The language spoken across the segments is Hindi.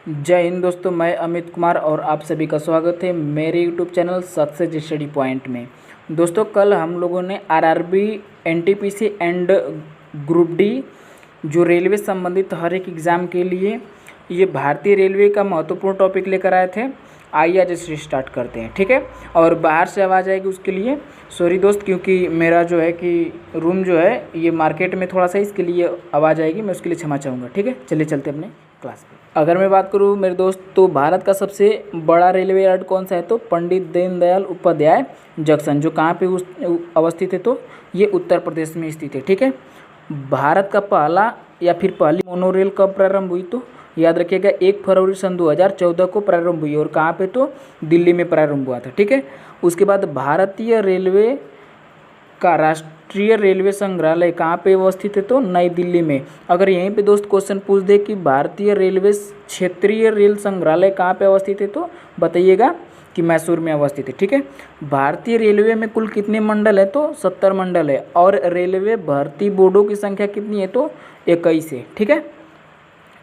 जय हिंद दोस्तों, मैं अमित कुमार और आप सभी का स्वागत है मेरे YouTube channel success study point में। दोस्तों, कल हम लोगों ने RRB, NTPC and group D जो रेलवे संबंधित हर एक एग्ज़ाम के लिए ये भारतीय रेलवे का महत्वपूर्ण टॉपिक लेकर आए थे। आइए आज इसे स्टार्ट करते हैं, ठीक है। और बाहर से आवाज़ आएगी उसके लिए सॉरी दोस्त, क्योंकि मेरा जो है कि रूम जो है ये मार्केट में थोड़ा सा, इसके लिए आवाज़ आएगी, मैं उसके लिए क्षमा चाहूँगा, ठीक है। चलिए चलते अपने क्लास पे। अगर मैं बात करूँ मेरे दोस्त, तो भारत का सबसे बड़ा रेलवे यार्ड कौन सा है, तो पंडित दीनदयाल उपाध्याय जंक्शन, जो कहाँ पे अवस्थित है, तो ये उत्तर प्रदेश में स्थित है, ठीक है। भारत का पहला या फिर पहली मोनोरेल कब प्रारंभ हुई, तो याद रखिएगा 1 फरवरी सन 2014 को प्रारंभ हुई, और कहाँ पे, तो दिल्ली में प्रारंभ हुआ था, ठीक है। उसके बाद भारतीय रेलवे का राष्ट्रीय रेलवे संग्रहालय कहाँ पे अवस्थित है, तो नई दिल्ली में। अगर यहीं पे दोस्त क्वेश्चन पूछ दे कि भारतीय रेलवे क्षेत्रीय रेल संग्रहालय कहाँ पे अवस्थित है, तो बताइएगा कि मैसूर में अवस्थित है, ठीक है। भारतीय रेलवे में कुल कितने मंडल है, तो 70 मंडल है, और रेलवे भर्ती बोर्डों की संख्या कितनी है, तो 21 है, ठीक है।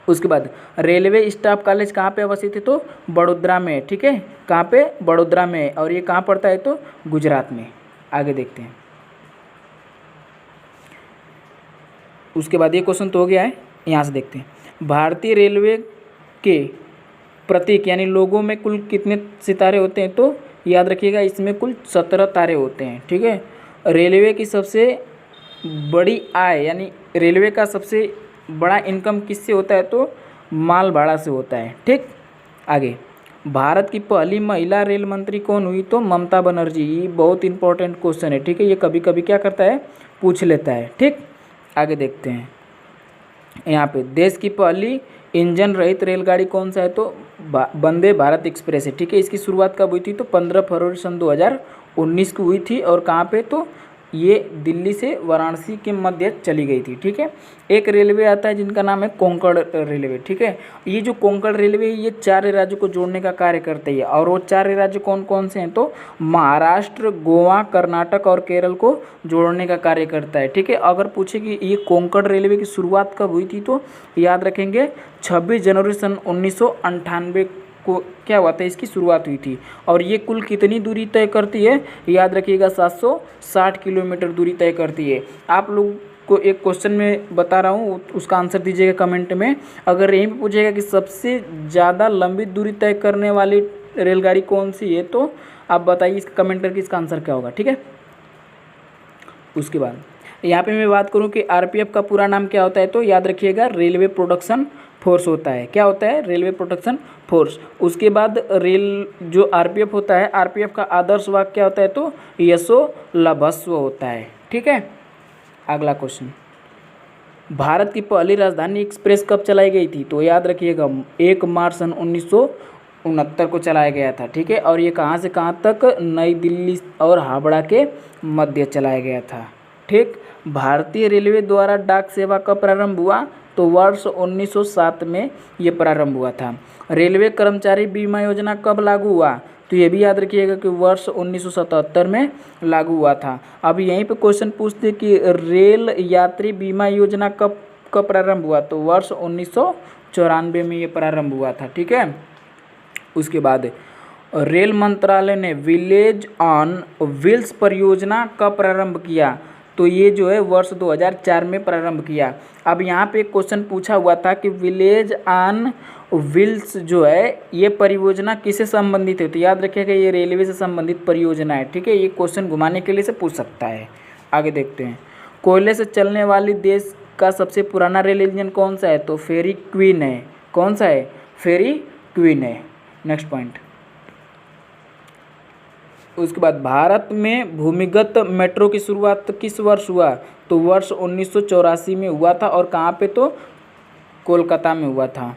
उसके बाद रेलवे स्टाफ कॉलेज कहाँ पे अवस्थित है, तो बड़ोदरा में, ठीक है। कहाँ पे, बड़ोदरा में, और ये कहाँ पड़ता है, तो गुजरात में। आगे देखते हैं। उसके बाद ये क्वेश्चन तो हो गया है, यहाँ से देखते हैं। भारतीय रेलवे के प्रतीक यानी लोगों में कुल कितने सितारे होते हैं, तो याद रखिएगा इसमें कुल 17 तारे होते हैं, ठीक है। रेलवे की सबसे बड़ी आय यानी रेलवे का सबसे बड़ा इनकम किससे होता है, तो माल भाड़ा से होता है, ठीक। आगे, भारत की पहली महिला रेल मंत्री कौन हुई, तो ममता बनर्जी। ये बहुत इंपॉर्टेंट क्वेश्चन है, ठीक है। ये कभी कभी क्या करता है, पूछ लेता है, ठीक। आगे देखते हैं। यहाँ पे देश की पहली इंजन रहित रेलगाड़ी कौन सा है, तो वंदे भारत एक्सप्रेस है, ठीक है। इसकी शुरुआत कब हुई थी, तो 15 फरवरी सन 2019 को हुई थी, और कहाँ पे, तो ये दिल्ली से वाराणसी के मध्य चली गई थी, ठीक है। एक रेलवे आता है जिनका नाम है कोंकण रेलवे, ठीक है। ये जो कोंकण रेलवे ये 4 राज्यों को जोड़ने का कार्य करती है, और वो 4 राज्य कौन कौन से हैं, तो महाराष्ट्र, गोवा, कर्नाटक और केरल को जोड़ने का कार्य करता है, ठीक है। अगर पूछे कि ये कोंकण रेलवे की शुरुआत कब हुई थी, तो याद रखेंगे 26 जनवरी सन 1998 को क्या हुआ था, इसकी शुरुआत हुई थी। और ये कुल कितनी दूरी तय करती है, याद रखिएगा 760 किलोमीटर दूरी तय करती है। आप लोग को एक क्वेश्चन में बता रहा हूँ, उसका आंसर दीजिएगा कमेंट में। अगर यहीं पे पूछेगा कि सबसे ज़्यादा लंबी दूरी तय करने वाली रेलगाड़ी कौन सी है, तो आप बताइए इसका कमेंट करके इसका आंसर क्या होगा, ठीक है। उसके बाद यहाँ पे मैं बात करूँ कि आरपीएफ का पूरा नाम क्या होता है, तो याद रखिएगा रेलवे प्रोडक्शन फोर्स होता है। क्या होता है, रेलवे प्रोटेक्शन फोर्स। उसके बाद रेल जो आरपीएफ होता है, आरपीएफ का आदर्श वाक्य क्या होता है, तो यशो लभस्व होता है, ठीक है। अगला क्वेश्चन, भारत की पहली राजधानी एक्सप्रेस कब चलाई गई थी, तो याद रखिएगा 1 मार्च सन 1969 को चलाया गया था, ठीक है। और ये कहाँ से कहाँ तक, नई दिल्ली और हावड़ा के मध्य चलाया गया था, ठीक। भारतीय रेलवे द्वारा डाक सेवा कब प्रारंभ हुआ, तो वर्ष 1907 में ये प्रारंभ हुआ था। रेलवे कर्मचारी बीमा योजना कब लागू हुआ, तो ये भी याद रखिएगा कि वर्ष 1977 में लागू हुआ था। अब यहीं पे क्वेश्चन पूछते कि रेल यात्री बीमा योजना कब कब प्रारंभ हुआ, तो वर्ष 1994 में ये प्रारंभ हुआ था, ठीक है। उसके बाद रेल मंत्रालय ने विलेज ऑन व्हील्स परियोजना कब प्रारंभ किया, तो ये जो है वर्ष 2004 में प्रारंभ किया। अब यहाँ पे क्वेश्चन पूछा हुआ था कि विलेज ऑन व्हील्स जो है ये परियोजना किससे संबंधित है, तो याद रखिएगा ये रेलवे से संबंधित परियोजना है, ठीक है। ये क्वेश्चन घुमाने के लिए से पूछ सकता है। आगे देखते हैं। कोयले से चलने वाली देश का सबसे पुराना रेल इंजन कौन सा है, तो फेरी क्वीन है। कौन सा है, फेरी क्वीन है। नेक्स्ट पॉइंट, उसके बाद भारत में भूमिगत मेट्रो की शुरुआत किस वर्ष हुआ, तो वर्ष 1984 में हुआ था, और कहाँ पे, तो कोलकाता में हुआ था।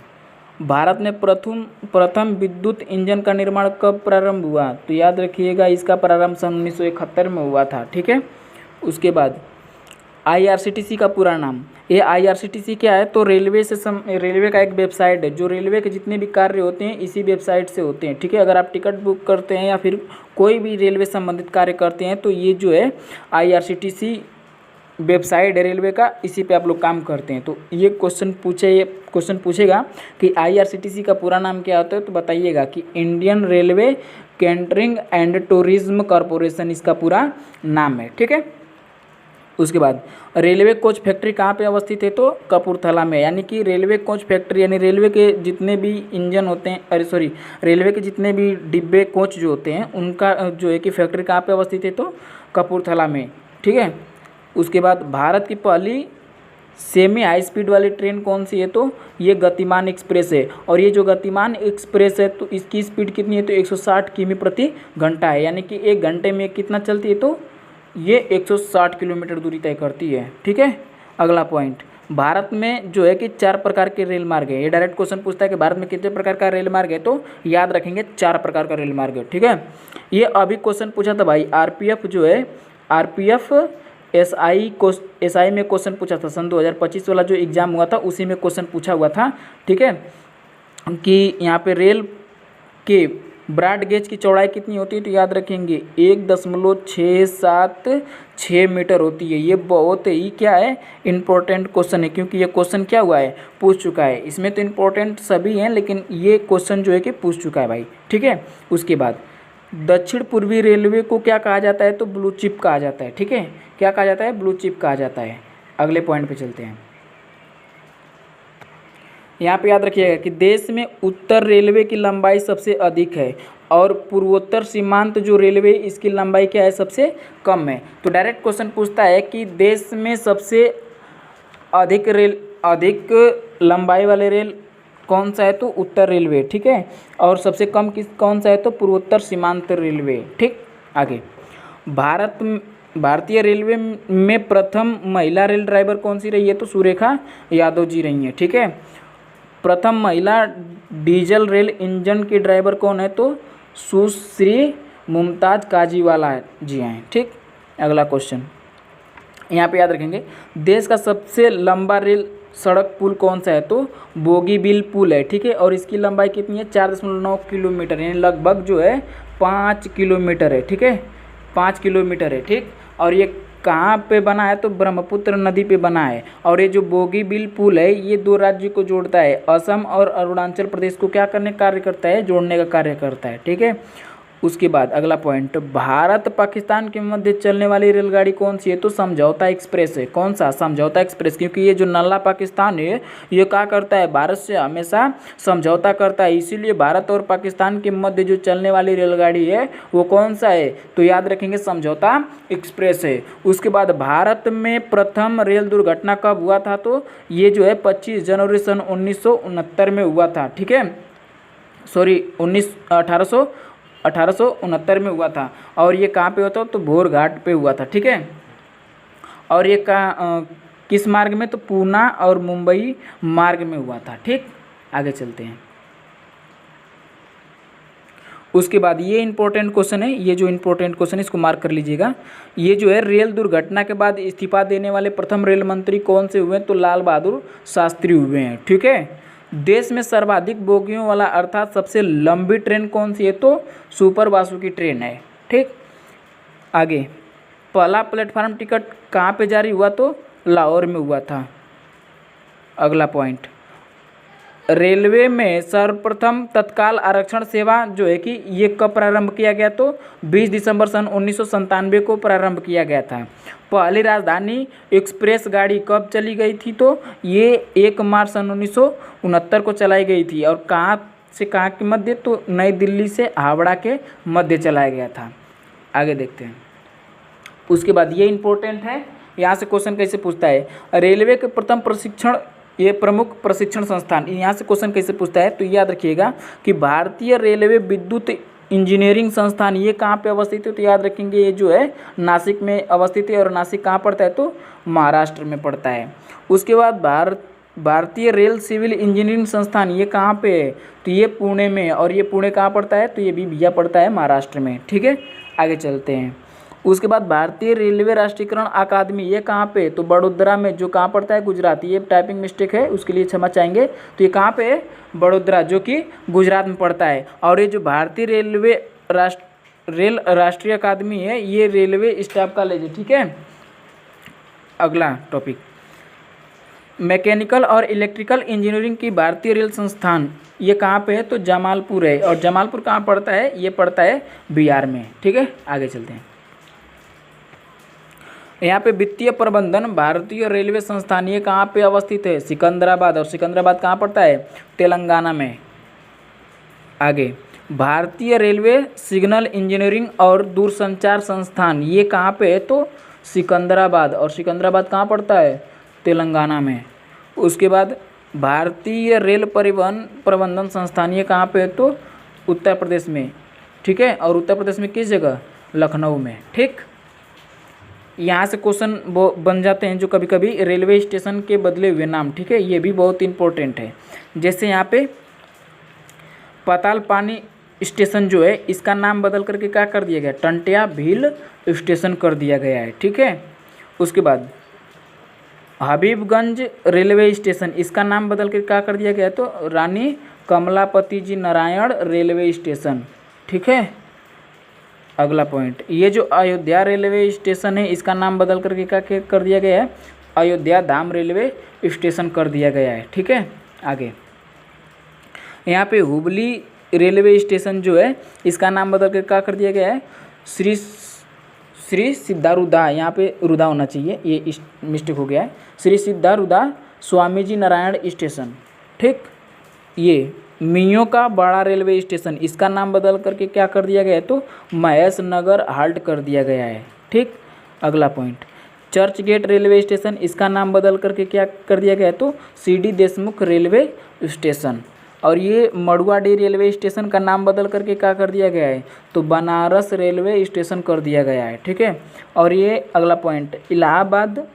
भारत में प्रथम विद्युत इंजन का निर्माण कब प्रारंभ हुआ, तो याद रखिएगा इसका प्रारंभ सन 1971 में हुआ था, ठीक है। उसके बाद आईआरसीटीसी का पूरा नाम, ये आईआरसीटीसी क्या है, तो रेलवे का एक वेबसाइट है, जो रेलवे के जितने भी कार्य होते हैं इसी वेबसाइट से होते हैं, ठीक है। अगर आप टिकट बुक करते हैं या फिर कोई भी रेलवे संबंधित कार्य करते हैं, तो ये जो है आईआरसीटीसी वेबसाइट है रेलवे का, इसी पे आप लोग काम करते हैं। तो ये क्वेश्चन पूछेगा कि IRCTC का पूरा नाम क्या होता है, तो बताइएगा कि Indian railway catering and tourism corporation इसका पूरा नाम है। ठीक है। उसके बाद रेलवे कोच फैक्ट्री कहाँ पे अवस्थित है, तो कपूरथला में। यानी कि रेलवे कोच फैक्ट्री यानी रेलवे के जितने भी इंजन होते हैं, रेलवे के जितने भी डिब्बे कोच जो होते हैं उनका जो है कि फैक्ट्री कहाँ पे अवस्थित है, तो कपूरथला में। ठीक है। उसके बाद भारत की पहली सेमी हाई स्पीड वाली ट्रेन कौन सी है, तो ये गतिमान एक्सप्रेस है। और ये जो गतिमान एक्सप्रेस है तो इसकी स्पीड कितनी है, तो 160 किमी प्रति घंटा है। यानी कि 1 घंटे में कितना चलती है, तो ये 160 किलोमीटर दूरी तय करती है। ठीक है। अगला पॉइंट, भारत में जो है कि 4 प्रकार के रेल मार्ग है। ये डायरेक्ट क्वेश्चन पूछता है कि भारत में कितने प्रकार का रेल मार्ग है, तो याद रखेंगे 4 प्रकार का रेल मार्ग है। ठीक है। ये अभी क्वेश्चन पूछा था भाई, आरपीएफ जो है, आरपीएफ एसआई में क्वेश्चन पूछा था। सन 2025 वाला जो एग्जाम हुआ था उसी में क्वेश्चन पूछा हुआ था। ठीक है। कि यहाँ पे रेल के ब्रॉड गेज की चौड़ाई कितनी होती है, तो याद रखेंगे 1.676 मीटर होती है। ये बहुत ही क्या है, इम्पोर्टेंट क्वेश्चन है, क्योंकि ये क्वेश्चन क्या हुआ है, पूछ चुका है। इसमें तो इम्पोर्टेंट सभी हैं, लेकिन ये क्वेश्चन जो है कि पूछ चुका है भाई। ठीक है। उसके बाद दक्षिण पूर्वी रेलवे को क्या कहा जाता है, तो ब्लू चिप कहा जाता है। ठीक है। क्या कहा जाता है, ब्लू चिप कहा जाता है। अगले पॉइंट पे चलते हैं। यहाँ पे याद रखिएगा कि देश में उत्तर रेलवे की लंबाई सबसे अधिक है और पूर्वोत्तर सीमांत जो रेलवे इसकी लंबाई क्या है, सबसे कम है। तो डायरेक्ट क्वेश्चन पूछता है कि देश में सबसे अधिक लंबाई वाले रेल कौन सा है, तो उत्तर रेलवे। ठीक है। और सबसे कम कौन सा है, तो पूर्वोत्तर सीमांत रेलवे। ठीक। आगे, भारतीय रेलवे में प्रथम महिला रेल ड्राइवर कौन सी रही है, तो सुरेखा यादव जी रही हैं। ठीक है। प्रथम महिला डीजल रेल इंजन की ड्राइवर कौन है, तो सुश्री मुमताज़ काजीवाला जी हैं। ठीक। अगला क्वेश्चन यहाँ पे याद रखेंगे, देश का सबसे लंबा रेल सड़क पुल कौन सा है, तो बोगीबील पुल है। ठीक है। और इसकी लंबाई कितनी है, 4.9 किलोमीटर, यानी लगभग जो है 5 किलोमीटर है। ठीक है। 5 किलोमीटर है। ठीक। और ये कहाँ पे बना है, तो ब्रह्मपुत्र नदी पे बना है। और ये जो बोगीबील पुल है ये 2 राज्यों को जोड़ता है, असम और अरुणाचल प्रदेश को क्या करने का कार्य करता है, जोड़ने का कार्य करता है। ठीक है। उसके बाद अगला पॉइंट, भारत पाकिस्तान के मध्य चलने वाली रेलगाड़ी कौन सी है, तो समझौता एक्सप्रेस है। कौन सा, समझौता एक्सप्रेस। क्योंकि ये जो नल्ला पाकिस्तान है ये क्या करता है, भारत से हमेशा समझौता करता है, इसीलिए भारत और पाकिस्तान के मध्य जो चलने वाली रेलगाड़ी है वो कौन सा है, तो याद रखेंगे समझौता एक्सप्रेस है। उसके बाद भारत में प्रथम रेल दुर्घटना कब हुआ था, तो ये जो है 25 जनवरी सन 1969 में हुआ था। ठीक है। सॉरी 1869 में हुआ था। और ये कहाँ पे हुआ था, तो भोर घाट पे हुआ था। ठीक है। और ये किस मार्ग में, तो पूना और मुंबई मार्ग में हुआ था। ठीक। आगे चलते हैं। उसके बाद ये इंपॉर्टेंट क्वेश्चन है, ये जो इंपॉर्टेंट क्वेश्चन है इसको मार्क कर लीजिएगा। ये जो है रेल दुर्घटना के बाद इस्तीफा देने वाले प्रथम रेल मंत्री कौन से हुए हैं, तो लाल बहादुर शास्त्री हुए हैं। ठीक है। देश में सर्वाधिक बोगियों वाला अर्थात सबसे लंबी ट्रेन कौन सी है, तो सुपर वासुकी ट्रेन है। ठीक। आगे, पहला प्लेटफार्म टिकट कहाँ पे जारी हुआ, तो लाहौर में हुआ था। अगला पॉइंट, रेलवे में सर्वप्रथम तत्काल आरक्षण सेवा जो है कि ये कब प्रारंभ किया गया, तो 20 दिसंबर सन 1997 को प्रारंभ किया गया था। पहली राजधानी एक्सप्रेस गाड़ी कब चली गई थी, तो ये 1 मार्च सन 1969 को चलाई गई थी। और कहाँ से कहाँ के मध्य, तो नई दिल्ली से हावड़ा के मध्य चलाया गया था। आगे देखते हैं। उसके बाद ये इम्पोर्टेंट है, यहाँ से क्वेश्चन कैसे पूछता है, रेलवे के प्रथम ये प्रमुख प्रशिक्षण संस्थान, यहाँ से क्वेश्चन कैसे पूछता है, तो याद रखिएगा कि भारतीय रेलवे विद्युत इंजीनियरिंग संस्थान ये कहाँ पे अवस्थित है, तो याद रखेंगे ये जो है नासिक में अवस्थित है। और नासिक कहाँ पड़ता है, तो महाराष्ट्र में पड़ता है। उसके बाद भारतीय रेल सिविल इंजीनियरिंग संस्थान ये कहाँ पे है, तो ये पुणे में। और ये पुणे कहाँ पड़ता है, तो ये भी भैया पड़ता है महाराष्ट्र में। ठीक है। आगे चलते हैं। उसके बाद भारतीय रेलवे राष्ट्रीयकरण अकादमी ये कहाँ पे, तो बड़ोदरा में, जो कहाँ पड़ता है, गुजरात। ये टाइपिंग मिस्टेक है, उसके लिए क्षमा चाहेंगे। तो ये कहाँ पे है, बड़ोदरा, जो कि गुजरात में पड़ता है। और ये जो भारतीय रेल राष्ट्रीय अकादमी है ये रेलवे स्टाफ कॉलेज है। ठीक है। अगला टॉपिक, मैकेनिकल और इलेक्ट्रिकल इंजीनियरिंग की भारतीय रेल संस्थान ये कहाँ पे है? तो जमालपुर है। और जमालपुर कहाँ पड़ता है? ये पड़ता है बिहार में। ठीक है, आगे चलते हैं। यहाँ पे वित्तीय प्रबंधन भारतीय रेलवे संस्थान ये कहाँ पे अवस्थित है? सिकंदराबाद। और सिकंदराबाद कहाँ पड़ता है? तेलंगाना में। आगे, भारतीय रेलवे सिग्नल इंजीनियरिंग और दूरसंचार संस्थान ये कहाँ पे है? तो सिकंदराबाद। और सिकंदराबाद कहाँ पड़ता है? तेलंगाना में। उसके बाद भारतीय रेल परिवहन प्रबंधन संस्थान ये कहाँ पे है? तो उत्तर प्रदेश में। ठीक है, और उत्तर प्रदेश में किस जगह? लखनऊ में। ठीक, यहाँ से क्वेश्चन वो बन जाते हैं जो कभी कभी रेलवे स्टेशन के बदले हुए नाम। ठीक है, ये भी बहुत इंपॉर्टेंट है। जैसे यहाँ पे पाताल पानी स्टेशन जो है इसका नाम बदल करके क्या कर दिया गया? टंटिया भील स्टेशन कर दिया गया है। ठीक है, उसके बाद हबीबगंज रेलवे स्टेशन इसका नाम बदल कर क्या कर दिया गया? तो रानी कमलापति जी नारायण रेलवे स्टेशन। ठीक है, अगला पॉइंट, ये जो अयोध्या रेलवे स्टेशन है इसका नाम बदल करके क्या कर दिया गया है? अयोध्या धाम रेलवे स्टेशन कर दिया गया है। ठीक है, आगे यहाँ पे हुबली रेलवे स्टेशन जो है इसका नाम बदल कर क्या कर दिया गया है? श्री सिद्धारूढ़ा, यहाँ पे रुदा होना चाहिए, ये मिस्टेक हो गया है। श्री सिद्धारूढ़ा स्वामी जी नारायण स्टेशन। ठीक, ये मियों का बड़ा रेलवे स्टेशन इसका नाम बदल करके क्या कर दिया गया है? तो महेश नगर हाल्ट कर दिया गया है। ठीक, अगला point, Churchgate railway station इसका नाम बदल करके क्या कर दिया गया है? तो CD देशमुख रेलवे स्टेशन। और ये मड़ुआडी रेलवे स्टेशन का नाम बदल करके क्या कर दिया गया है? तो बनारस रेलवे स्टेशन कर दिया गया है। ठीक है, और ये अगला पॉइंट, इलाहाबाद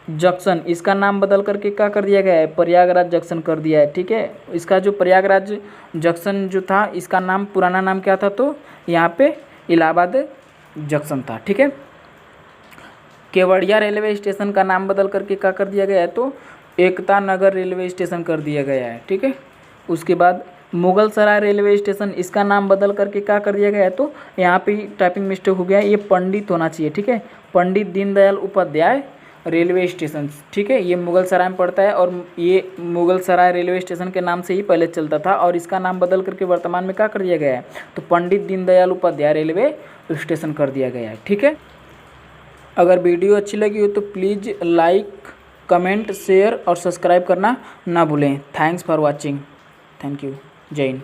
जंक्शन इसका नाम बदल करके क्या कर दिया गया है? प्रयागराज जंक्शन कर दिया है। ठीक है, इसका जो प्रयागराज जंक्शन जो था इसका नाम पुराना नाम क्या था? तो यहाँ पे इलाहाबाद जंक्शन था। ठीक है, केवड़िया रेलवे स्टेशन का नाम बदल करके क्या कर दिया गया है? तो एकता नगर रेलवे स्टेशन कर दिया गया है। ठीक है, उसके बाद मुगल सराय रेलवे स्टेशन इसका नाम बदल करके क्या कर दिया गया है? तो यहाँ पे टाइपिंग मिस्टेक हो गया है, ये पंडित होना चाहिए। ठीक है, पंडित दीनदयाल उपाध्याय रेलवे स्टेशन। ठीक है, ये मुगल सराय में पड़ता है और ये मुगल सराय रेलवे स्टेशन के नाम से ही पहले चलता था और इसका नाम बदल करके वर्तमान में क्या कर दिया गया है? तो पंडित दीनदयाल उपाध्याय रेलवे स्टेशन कर दिया गया है। ठीक है, अगर वीडियो अच्छी लगी हो तो प्लीज़ लाइक, कमेंट, शेयर और सब्सक्राइब करना ना भूलें। Thanks for watching. Thank you. जय हिंद।